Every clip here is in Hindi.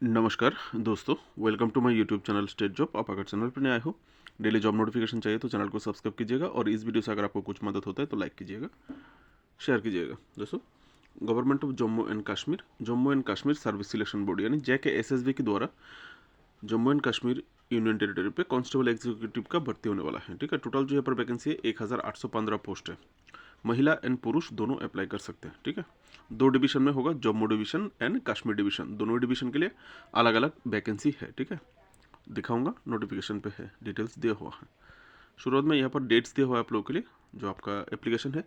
नमस्कार दोस्तों, welcome to my YouTube channel State Job. आप अगर चैनल पर नए आए हो, डेली जॉब नोटिफिकेशन चाहिए तो चैनल को सब्सक्राइब कीजिएगा और इस वीडियो से अगर आपको कुछ मदद होता है तो लाइक कीजिएगा, शेयर कीजिएगा। दोस्तों, government of Jammu and Kashmir service selection board यानी JKSSB के द्वारा Jammu and Kashmir union territory पे कांस्टेबल एग्जीक्यूटिव का भर्ती होने वाला है। ठीक है, टोटल जो यहाँ पर वैकेंसी है 1815 पोस्ट है। महिला एंड पुरुष दोनों अप्लाई कर सकते हैं। ठीक है, 2 डिवीजन में होगा, Jammu division and Kashmir division. दोनों डिवीजन के लिए अलग अलग वैकेंसी है। ठीक है, दिखाऊंगा, नोटिफिकेशन पे है, डिटेल्स दिया हुआ है। शुरुआत में यहाँ पर डेट्स दिया हुआ है आप लोगों के लिए। जो आपका एप्लीकेशन है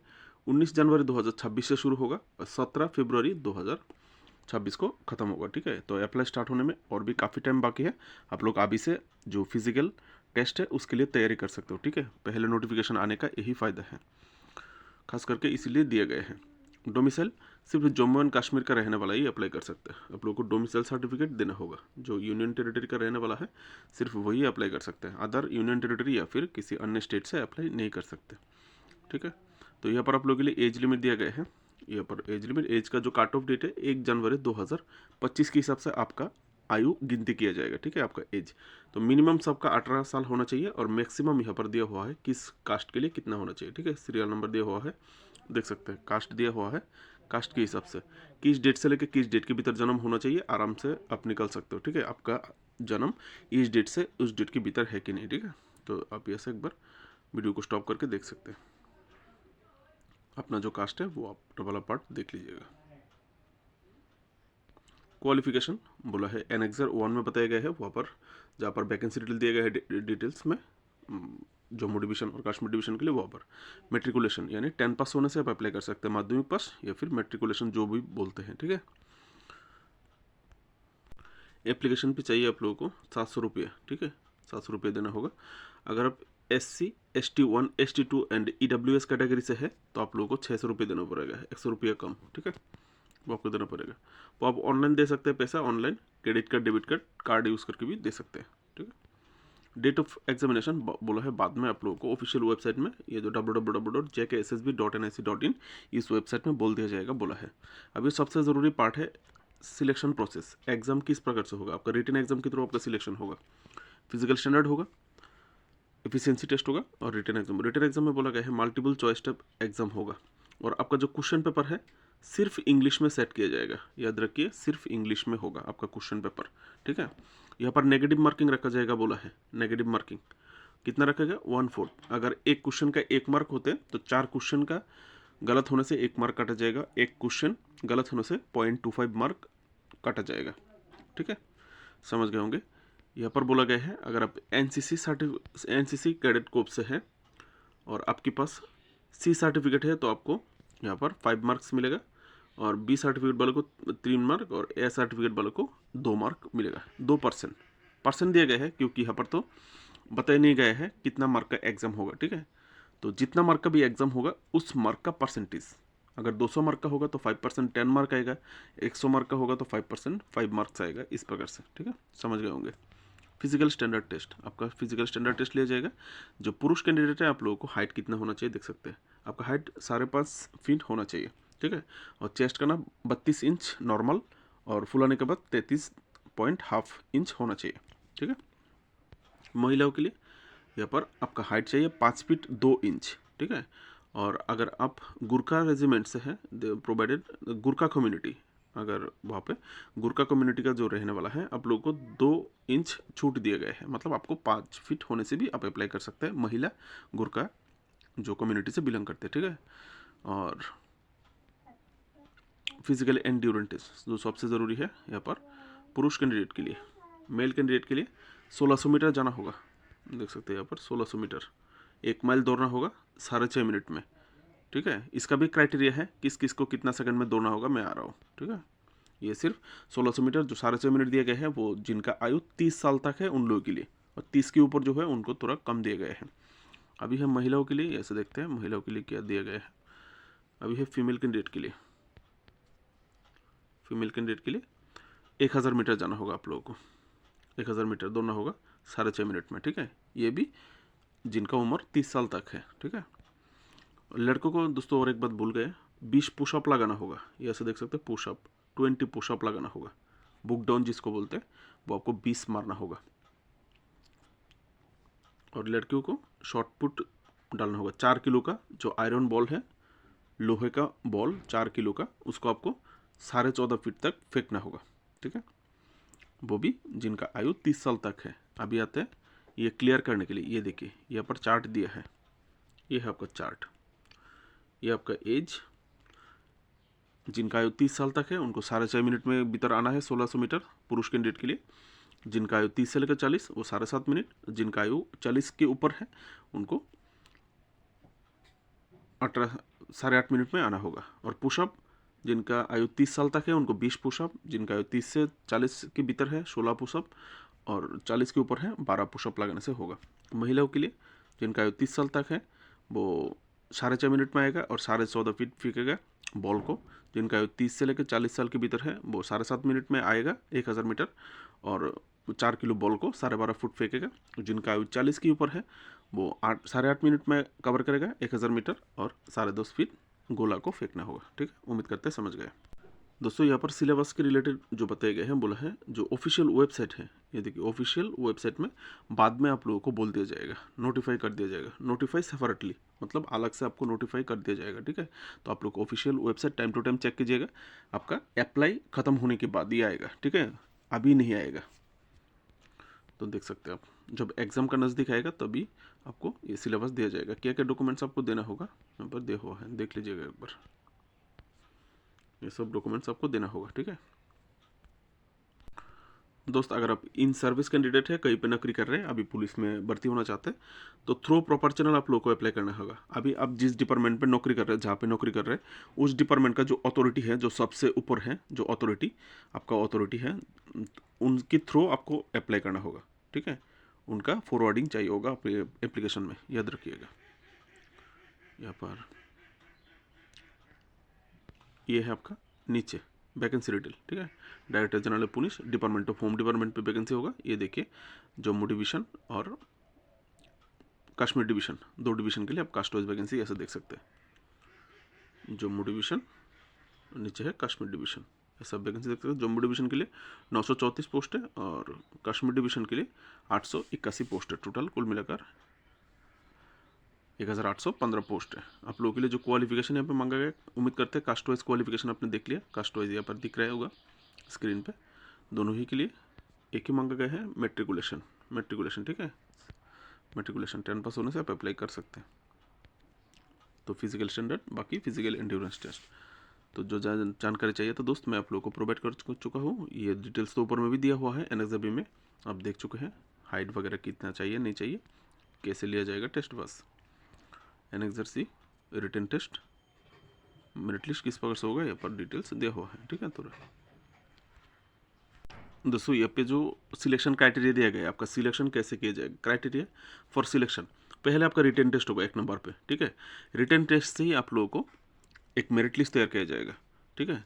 19 जनवरी 2026 से शुरू होगा और 17 फरवरी 2026 को ख़त्म होगा। ठीक है, तो अप्लाई स्टार्ट होने में और भी काफ़ी टाइम बाकी है। आप लोग अभी से जो फिजिकल टेस्ट है उसके लिए तैयारी कर सकते हो। ठीक है, पहले नोटिफिकेशन आने का यही फ़ायदा है, खास करके इसीलिए दिए गए हैं। डोमिसाइल सिर्फ जम्मू एंड कश्मीर का रहने वाला ही अप्लाई कर सकते हैं। आप लोगों को डोमिसाइल सर्टिफिकेट देना होगा। जो यूनियन टेरिटरी का रहने वाला है सिर्फ वही अप्लाई कर सकते हैं। अदर यूनियन टेरिटरी या फिर किसी अन्य स्टेट से अप्लाई नहीं कर सकते। ठीक है, तो यहाँ पर आप लोगों के लिए एज लिमिट दिया गया है। यहाँ पर एज लिमिट, एज का जो काट ऑफ डेट है 1 जनवरी 2025 के हिसाब से आपका आयु गिनती किया जाएगा। ठीक है, आपका एज तो मिनिमम सबका 18 साल होना चाहिए और मैक्सिमम यहाँ पर दिया हुआ है किस कास्ट के लिए कितना होना चाहिए। ठीक है, सीरियल नंबर दिया हुआ है, देख सकते हैं। कास्ट दिया हुआ है, कास्ट के हिसाब से किस डेट से लेकर किस डेट के भीतर जन्म होना चाहिए, आराम से आप निकल सकते हो। ठीक है, आपका जन्म इस डेट से उस डेट के भीतर है कि नहीं। ठीक है, तो आप ऐसे एक बार वीडियो को स्टॉप करके देख सकते हैं। अपना जो कास्ट है वो आप वाला पार्ट देख लीजिएगा। क्वालिफिकेशन बोला है एनेक्सर 1 में बताया गया है, वहाँ पर जहाँ पर वैकेंसी डिटेल दिया गया है डिटेल्स में जम्मू डिवीजन और कश्मीर डिवीजन के लिए, वहाँ पर मेट्रिकुलेशन यानी 10 पास होने से आप अप्लाई कर सकते हैं, माध्यमिक पास या फिर मेट्रिकुलेशन जो भी बोलते हैं। ठीक है, एप्लीकेशन पे चाहिए आप लोगों को 700 रुपये। ठीक है, 700 रुपये देना होगा। अगर आप SC ST1 ST2 and EWS category से है तो आप लोगों को 600 रुपये देना पड़ेगा, 100 रुपये कम। ठीक है, वो आपको देना पड़ेगा। वो आप ऑनलाइन दे सकते हैं पैसा, online credit card debit card use करके भी दे सकते हैं। ठीक है, डेट ऑफ एग्जामिनेशन बोला है बाद में आप लोगों को ऑफिशियल वेबसाइट में, ये जो www.jkssb.nic.in इस वेबसाइट में बोल दिया जाएगा बोला है। अभी सबसे ज़रूरी पार्ट है सिलेक्शन प्रोसेस। एग्जाम किस प्रकार से होगा, आपका रिटन एग्जाम के थ्रू आपका सिलेक्शन होगा, फिजिकल स्टैंडर्ड होगा, एफिशिएंसी टेस्ट होगा और रिटन एग्जाम। रिटन एग्जाम में बोला गया है मल्टीपल चॉइस टाइप एग्जाम होगा और आपका जो क्वेश्चन पेपर है सिर्फ इंग्लिश में सेट किया जाएगा। याद रखिए, सिर्फ इंग्लिश में होगा आपका क्वेश्चन पेपर। ठीक है, यहाँ पर नेगेटिव मार्किंग रखा जाएगा बोला है। नेगेटिव मार्किंग कितना रखेगा, 1/4। अगर एक क्वेश्चन का 1 मार्क होते तो 4 क्वेश्चन का गलत होने से 1 मार्क काटा जाएगा, एक क्वेश्चन गलत होने से 0.25 मार्क काटा जाएगा। ठीक है, समझ गए होंगे। यहाँ पर बोला गया है अगर आप NCC कैडेट कोर्प से हैं और आपके पास C सर्टिफिकेट है तो आपको यहाँ पर 5 मार्क्स मिलेगा और B सर्टिफिकेट वाले को 3 मार्क और A सर्टिफिकेट वाले को 2 मार्क मिलेगा। 2% परसेंट दिया गया है क्योंकि यहाँ पर तो बताया नहीं गया है कितना मार्क का एग्ज़ाम होगा। ठीक है, तो जितना मार्क का भी एग्ज़ाम होगा उस मार्क का परसेंटेज, अगर 200 मार्क का होगा तो 5% 10 मार्क आएगा, 100 मार्क का होगा तो 5% 5 मार्क्स आएगा, इस प्रकार से। ठीक है, समझ गए होंगे। फिजिकल स्टैंडर्ड टेस्ट, आपका फिजिकल स्टैंडर्ड टेस्ट लिया जाएगा। जो पुरुष कैंडिडेट है आप लोगों को हाइट कितना होना चाहिए देख सकते हैं। आपका हाइट 5.5 फीट होना चाहिए। ठीक है, और चेस्ट का ना 32 इंच नॉर्मल और फुलाने के बाद 33.5 इंच होना चाहिए। ठीक है, महिलाओं के लिए यहाँ पर आपका हाइट चाहिए 5 फीट 2 इंच। ठीक है, और अगर आप गुरखा रेजिमेंट से हैं, प्रोवाइडेड गुरखा कम्युनिटी, अगर वहाँ पे गुरखा कम्युनिटी का जो रहने वाला है आप लोगों को 2 इंच छूट दिया गया है, मतलब आपको 5 फीट होने से भी आप अप्लाई कर सकते हैं, महिला गुरखा जो कम्युनिटी से बिलोंग करते हैं। ठीक है, और फिजिकल एंड्योरेंस टेस्ट जो सबसे ज़रूरी है यहाँ पर पुरुष कैंडिडेट के लिए। मेल कैंडिडेट के लिए 1600 मीटर जाना होगा, देख सकते हैं यहाँ पर 1600 मीटर, 1 माइल दौड़ना होगा 6.5 मिनट में। ठीक है, इसका भी क्राइटेरिया है किस किस को कितना सेकंड में दौड़ना होगा, मैं आ रहा हूँ। ठीक है, ये सिर्फ 1600 मीटर जो 6.5 मिनट दिया गया है वो जिनका आयु 30 साल तक है उन लोगों के लिए, और 30 के ऊपर जो है उनको थोड़ा कम दिया गया है। अभी हम महिलाओं के लिए ऐसे देखते हैं महिलाओं के लिए क्या दिया गया है। अभी है फीमेल कैंडिडेट के लिए। फीमेल कैंडिडेट के लिए 1000 मीटर जाना होगा आप लोगों को, 1000 मीटर दौड़ना होगा 6.5 मिनट में। ठीक है, ये भी जिनका उम्र 30 साल तक है। ठीक है, लड़कों को दोस्तों और एक बात भूल गए, 20 पुशअप लगाना होगा। ये ऐसे देख सकते हैं, पुशअप 20 पुशअप लगाना होगा। बुक डाउन जिसको बोलते हैं, वो आपको 20 मारना होगा। और लड़कियों को शॉर्ट पुट डालना होगा। 4 किलो का जो आयरन बॉल है, लोहे का बॉल 4 किलो का, उसको आपको 14.5 फीट तक फेंकना होगा, ठीक है। वो भी जिनका आयु 30 साल तक है। अभी आते हैं ये क्लियर करने के लिए। ये देखिए यहाँ पर चार्ट दिया है, ये है आपका चार्ट। ये आपका एज, जिनका आयु 30 साल तक है उनको 6.5 मिनट में भीतर आना है 1600 मीटर पुरुष कैंडिडेट के लिए। जिनका आयु 30 से लेकर 40 वो 7.5 मिनट। जिनका आयु 40 के ऊपर है उनको 8.5 मिनट में आना होगा। और पुशअप, जिनका आयु 30 साल तक है उनको 20 पुशअप। जिनका आयु 30 से 40 के भीतर है 16 पुशअप। और 40 के ऊपर है 12 पुशअप लगाने से होगा। महिलाओं के लिए जिनका आयु 30 साल तक है वो 6.5 मिनट में आएगा और 14.5 फीट फेंकेगा बॉल को। जिनका आयु 30 से लेकर 40 साल के भीतर है वो 7.5 मिनट में आएगा 1000 मीटर और 4 किलो बॉल को 12.5 फुट फेंकेगा। जिनका आयु 40 के ऊपर है वो 8.5 मिनट में कवर करेगा 1000 मीटर और 2.5 फीट गोला को फेंकना होगा, ठीक है। उम्मीद करते हैं समझ गए। दोस्तों यहाँ पर सिलेबस के रिलेटेड जो बताए गए हैं, बोला है जो ऑफिशियल वेबसाइट है, ये देखिए ऑफिशियल वेबसाइट में बाद में आप लोगों को बोल दिया जाएगा, नोटिफाई कर दिया जाएगा। नोटिफाई सेपरेटली मतलब अलग से आपको नोटिफाई कर दिया जाएगा, ठीक है। तो आप लोग को official website time to time check कीजिएगा। आपका अप्लाई खत्म होने के बाद ही आएगा, ठीक है, अभी नहीं आएगा। तो देख सकते हैं आप, जब एग्जाम का नज़दीक आएगा तभी आपको ये सिलेबस दिया जाएगा। क्या क्या डॉक्यूमेंट्स आपको देना होगा यहाँ पर दिया हुआ है, देख लीजिएगा एक बार। ये सब डॉक्यूमेंट्स आपको देना होगा, ठीक है। दोस्त अगर आप इन सर्विस कैंडिडेट है, कहीं पे नौकरी कर रहे हैं, अभी पुलिस में भर्ती होना चाहते हैं, तो थ्रू प्रॉपर चैनल आप लोगों को अप्लाई करना होगा। अभी आप जिस डिपार्टमेंट पे नौकरी कर रहे हैं, जहाँ पे नौकरी कर रहे हैं, उस डिपार्टमेंट का जो अथॉरिटी है, जो सबसे ऊपर है, जो अथॉरिटी आपका अथॉरिटी है, उनके थ्रू आपको अप्लाई करना होगा, ठीक है। उनका फॉरवर्डिंग चाहिए होगा आपके एप्लीकेशन में, याद रखिएगा। यहाँ पर ये है आपका नीचे वैकेंसी डिटेल, ठीक है। Director general police, department of home department पे वैकेंसी होगा। ये देखिए जम्मू डिवीजन और कश्मीर डिवीजन, 2 डिवीजन के लिए आप कास्ट वाइज वैकेंसी ऐसे देख सकते हैं। जम्मू डिवीजन, नीचे है कश्मीर डिवीजन, ये सब वैकेंसी देख सकते हैं। जम्मू डिवीजन के लिए 934 पोस्ट है और कश्मीर डिवीजन के लिए 881 पोस्ट है। टोटल कुल मिलाकर 1815 पोस्ट है। आप लोगों के लिए जो क्वालिफिकेशन यहाँ पे मांगा गया, उम्मीद करते हैं कास्ट वाइज क्वालिफिकेशन आपने देख लिया। कास्ट वाइज यहाँ पर दिख रहा होगा स्क्रीन पे। दोनों ही के लिए एक ही मांगा गया है, मेट्रिकुलेशन, ठीक है। मेट्रिकुलेशन 10 पास होने से आप अप्लाई कर सकते हैं। तो फिजिकल स्टैंडर्ड, बाकी फिजिकल एंड्योरेंस टेस्ट। तो जो जानकारी चाहिए तो दोस्त मैं आप लोगों को प्रोवाइड कर चुका हूँ। ये डिटेल्स तो ऊपर में भी दिया हुआ है एनएक्सबी में, आप देख चुके हैं। हाइट वगैरह कितना चाहिए नहीं चाहिए, कैसे लिया जाएगा टेस्ट, बस एनएक्सआरसी रिटन टेस्ट, मेरिट लिस्ट किस प्रकार से होगा, यहाँ पर डिटेल्स दिया हुआ है, ठीक है। तो दोस्तों यहाँ पे जो सिलेक्शन क्राइटेरिया दिया गया है, आपका सिलेक्शन कैसे किया जाएगा, क्राइटेरिया फॉर सिलेक्शन, पहले आपका रिटन टेस्ट होगा 1 नंबर पे, ठीक है। रिटन टेस्ट से ही आप लोगों को एक मेरिट लिस्ट तैयार किया जाएगा, ठीक है।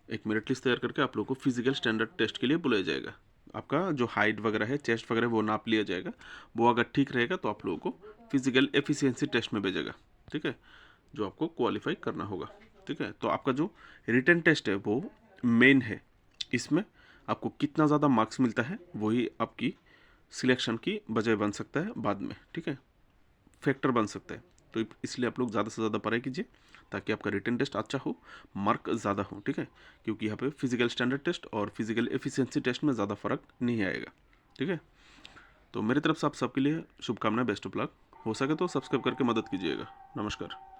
एक मेरिट लिस्ट तैयार करके आप लोगों को फिजिकल स्टैंडर्ड टेस्ट के लिए बुलाया जाएगा। आपका जो हाइट वगैरह है, चेस्ट वगैरह, वो नाप लिया जाएगा। वो अगर ठीक रहेगा तो आप लोगों को फिजिकल एफिशिएंसी टेस्ट में भेजेगा, ठीक है, जो आपको क्वालिफाई करना होगा, ठीक है। तो आपका जो रिटन टेस्ट है वो मेन है, इसमें आपको कितना ज़्यादा मार्क्स मिलता है वही आपकी सिलेक्शन की वजह बन सकता है बाद में, ठीक है, फैक्टर बन सकता है। तो इसलिए आप लोग ज़्यादा से ज़्यादा पढ़ाई कीजिए ताकि आपका रिटन टेस्ट अच्छा हो, मार्क ज़्यादा हो, ठीक है। क्योंकि यहाँ पे फिजिकल स्टैंडर्ड टेस्ट और फिजिकल एफिशिएंसी टेस्ट में ज़्यादा फर्क नहीं आएगा, ठीक है। तो मेरी तरफ से आप सबके लिए शुभकामनाएं, बेस्ट ऑफ लक। हो सके तो सब्सक्राइब करके मदद कीजिएगा। नमस्कार।